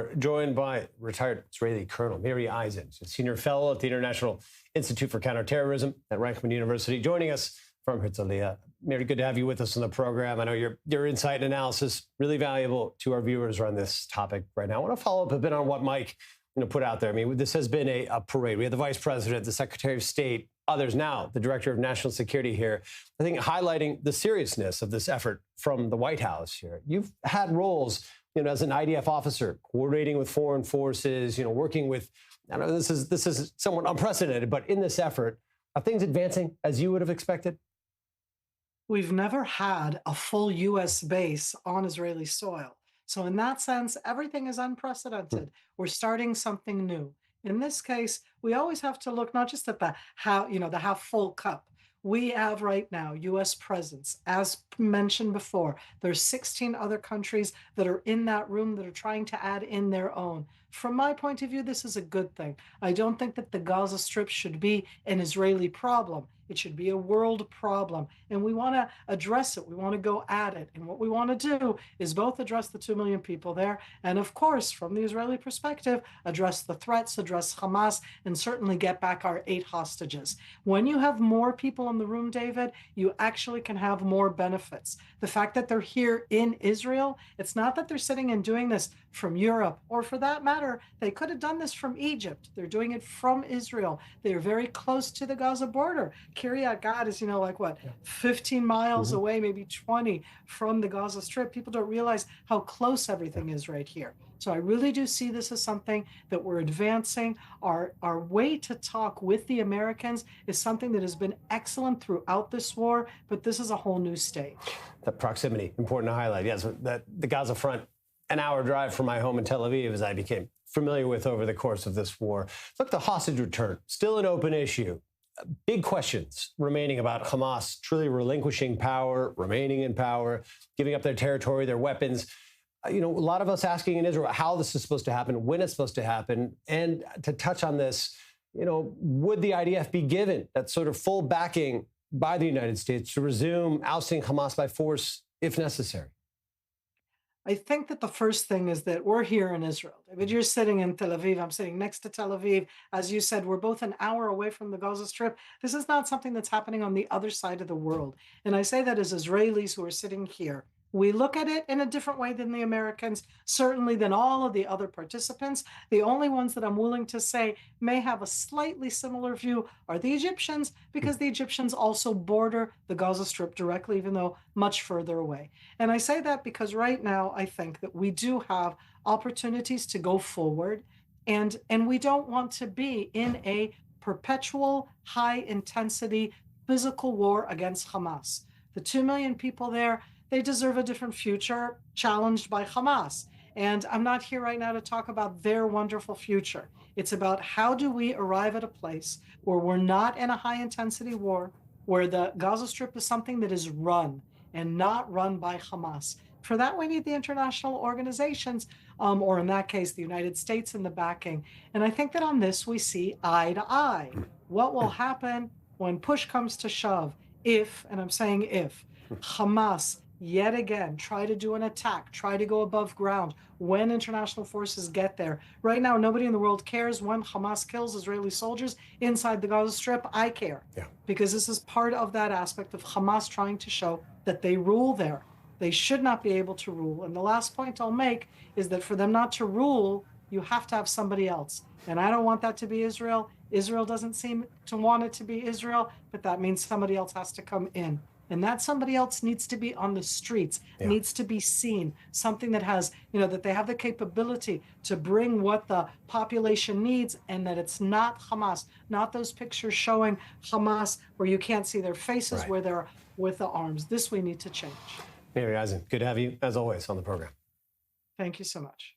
We're joined by retired Israeli Colonel Miri, senior fellow at the International Institute for Counterterrorism at Reichman University, joining us from Herzliya. Miri, good to have you with us on the program. I know your insight and analysis really valuable to our viewers on this topic right now. I want to follow up a bit on what Mike put out there. I mean, this has been a parade. We had the Vice President, the Secretary of State, others now, the Director of National Security here, I think highlighting the seriousness of this effort from the White House here. You've had roles, as an IDF officer, coordinating with foreign forces, working with, I know this is somewhat unprecedented, but in this effort, are things advancing as you would have expected? We've never had a full U.S. base on Israeli soil. So in that sense, everything is unprecedented. We're starting something new. In this case, we always have to look not just at the half full cup. We have right now U.S. presence. As mentioned before, there's 16 other countries that are in that room that are trying to add in their own. From my point of view, this is a good thing. I don't think that the Gaza Strip should be an Israeli problem. It should be a world problem. And we want to address it. We want to go at it. And what we want to do is both address the 2 million people there. And of course, from the Israeli perspective, address the threats, address Hamas, and certainly get back our 8 hostages. When you have more people in the room, David, you actually can have more benefits. The fact that they're here in Israel, it's not that they're sitting and doing this from Europe, or for that matter, they could have done this from Egypt. They're doing it from Israel. They're very close to the Gaza border. Kiryat Gat is, 15 miles away, maybe 20 from the Gaza Strip. People don't realize how close everything is right here. So I really do see this as something that we're advancing. Our way to talk with the Americans is something that has been excellent throughout this war, but this is a whole new stage. The proximity, important to highlight. Yes, that the Gaza front, an hour drive from my home in Tel Aviv, as I became familiar with over the course of this war. Look, the hostage return, still an open issue. Big questions remaining about Hamas truly relinquishing power, remaining in power, giving up their territory, their weapons. A lot of us asking in Israel how this is supposed to happen, when it's supposed to happen. And to touch on this, would the IDF be given that sort of full backing by the United States to resume ousting Hamas by force if necessary? I think that the first thing is that we're here in Israel. David, you're sitting in Tel Aviv. I'm sitting next to Tel Aviv. As you said, we're both an hour away from the Gaza Strip. This is not something that's happening on the other side of the world. And I say that as Israelis who are sitting here. We look at it in a different way than the Americans, certainly than all of the other participants. The only ones that I'm willing to say may have a slightly similar view are the Egyptians, because the Egyptians also border the Gaza Strip directly, even though much further away. And I say that because right now I think that we do have opportunities to go forward, and we don't want to be in a perpetual high-intensity physical war against Hamas. The 2 million people there, they deserve a different future challenged by Hamas. And I'm not here right now to talk about their wonderful future. It's about how do we arrive at a place where we're not in a high-intensity war, where the Gaza Strip is something that is run and not run by Hamas. For that, we need the international organizations, or in that case, the United States in the backing. And I think that on this, we see eye to eye. What will happen when push comes to shove if, and I'm saying if, Hamas yet again try to do an attack, try to go above ground when international forces get there. Right now, nobody in the world cares when Hamas kills Israeli soldiers inside the Gaza Strip. I care, because this is part of that aspect of Hamas trying to show that they rule there. They should not be able to rule. And the last point I'll make is that for them not to rule, you have to have somebody else. And I don't want that to be Israel. Israel doesn't seem to want it to be Israel, but that means somebody else has to come in. And that somebody else needs to be on the streets, needs to be seen, something that has, that they have the capability to bring what the population needs, and that it's not Hamas, not those pictures showing Hamas where you can't see their faces, where they're with the arms. This we need to change. Miri, good to have you, as always, on the program. Thank you so much.